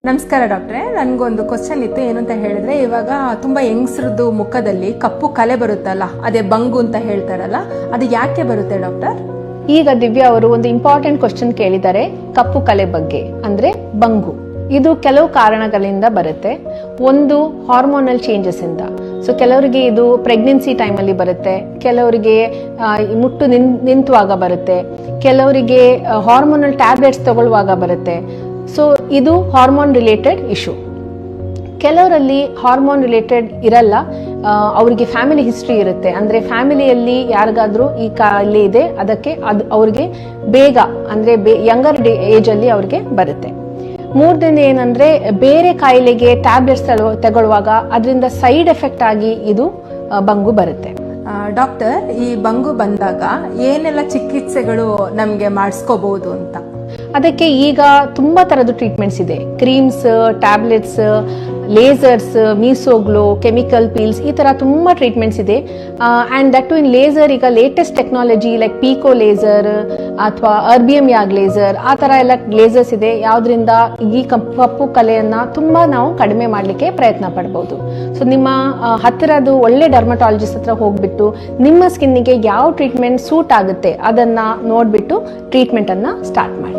ನಮಸ್ಕಾರ ಡಾಕ್ಟ್ರೆ, ನನಗೊಂದು ಕ್ವಶನ್ ಇತ್ತು. ಏನು ಅಂತ ಹೇಳಿದ್ರೆ, ಇವಾಗ ತುಂಬಾ ಯಂಗ್ಸ್ರದ್ದು ಮುಖದಲ್ಲಿ ಕಪ್ಪು ಕಲೆ ಬರುತ್ತಲ್ಲ, ಅದೇ ಬಂಗು ಅಂತ ಹೇಳ್ತಾರಲ್ಲ, ಅದು ಯಾಕೆ ಬರುತ್ತೆ ಡಾಕ್ಟರ್? ಈಗ ದಿವ್ಯಾ ಅವರು ಒಂದು ಇಂಪಾರ್ಟೆಂಟ್ ಕ್ವಶನ್ ಕೇಳಿದ್ದಾರೆ ಕಪ್ಪು ಕಲೆ ಬಗ್ಗೆ, ಅಂದ್ರೆ ಬಂಗು. ಇದು ಕೆಲವು ಕಾರಣಗಳಿಂದ ಬರುತ್ತೆ. ಒಂದು ಹಾರ್ಮೋನಲ್ ಚೇಂಜಸ್ ಇಂದ. ಸೊ ಕೆಲವರಿಗೆ ಇದು ಪ್ರೆಗ್ನೆನ್ಸಿ ಟೈಮಲ್ಲಿ ಬರುತ್ತೆ, ಕೆಲವರಿಗೆ ಮುಟ್ಟು ನಿಂತುವಾಗ ಬರುತ್ತೆ, ಕೆಲವರಿಗೆ ಹಾರ್ಮೋನಲ್ ಟ್ಯಾಬ್ಲೆಟ್ಸ್ ತಗೊಳ್ಳುವಾಗ ಬರುತ್ತೆ. ಸೊ ಇದು ಹಾರ್ಮೋನ್ ರಿಲೇಟೆಡ್ ಇಶ್ಯೂ. ಕೆಲವರಲ್ಲಿ ಹಾರ್ಮೋನ್ ರಿಲೇಟೆಡ್ ಇರಲ್ಲ, ಅವರಿಗೆ ಫ್ಯಾಮಿಲಿ ಹಿಸ್ಟ್ರಿ ಇರುತ್ತೆ. ಅಂದ್ರೆ ಫ್ಯಾಮಿಲಿಯಲ್ಲಿ ಯಾರಿಗಾದ್ರೂ ಈ ಕಾಯಿಲೆ ಇದೆ, ಅದಕ್ಕೆ ಅವ್ರಿಗೆ ಬೇಗ ಅಂದ್ರೆ ಯಂಗರ್ ಏಜ್ ಅಲ್ಲಿ ಅವ್ರಿಗೆ ಬರುತ್ತೆ. ಮೂರನೇದು ಏನಂದ್ರೆ, ಬೇರೆ ಕಾಯಿಲೆಗೆ ಟ್ಯಾಬ್ಲೆಟ್ಸ್ ತಗೊಳ್ಳುವಾಗ ಅದರಿಂದ ಸೈಡ್ ಎಫೆಕ್ಟ್ ಆಗಿ ಇದು ಬಂಗು ಬರುತ್ತೆ. ಡಾಕ್ಟರ್, ಈ ಬಂಗು ಬಂದಾಗ ಏನೆಲ್ಲ ಚಿಕಿತ್ಸೆಗಳು ನಮ್ಗೆ ಮಾಡಿಸ್ಕೋಬಹುದು ಅಂತ? ಅದಕ್ಕೆ ಈಗ ತುಂಬಾ ತರದ ಟ್ರೀಟ್ಮೆಂಟ್ಸ್ ಇದೆ. ಕ್ರೀಮ್ಸ್, ಟ್ಯಾಬ್ಲೆಟ್ಸ್, ಲೇಸರ್ಸ್, ಮೀಸೋಗ್ಲೋ, ಕೆಮಿಕಲ್ ಪೀಲ್ಸ್, ಈ ತರ ತುಂಬಾ ಟ್ರೀಟ್ಮೆಂಟ್ಸ್ ಇದೆ. And that to in laser ಈಗ latest technology like pico laser ಅಥವಾ ಅರ್ಬಿಯಂ ಯಾಗ್ ಲೇಸರ್, ಆ ತರ ಎಲ್ಲ ಲೇಸರ್ಸ್ ಇದೆ. ಯಾವ್ದ್ರಿಂದ ಈ ಕಪ್ಪು ಕಲೆಯನ್ನ ತುಂಬಾ ನಾವು ಕಡಿಮೆ ಮಾಡ್ಲಿಕ್ಕೆ ಪ್ರಯತ್ನ ಪಡಬಹುದು. ಸೊ ನಿಮ್ಮ ಹತ್ತಿರದು ಒಳ್ಳೆ ಡರ್ಮಟಾಲಜಿಸ್ಟ್ ಹತ್ರ ಹೋಗ್ಬಿಟ್ಟು ನಿಮ್ಮ ಸ್ಕಿನ್ನಿಗೆ ಯಾವ ಟ್ರೀಟ್ಮೆಂಟ್ ಸೂಟ್ ಆಗುತ್ತೆ ಅದನ್ನ ನೋಡ್ಬಿಟ್ಟು ಟ್ರೀಟ್ಮೆಂಟ್ ಅನ್ನ ಸ್ಟಾರ್ಟ್ ಮಾಡಿ.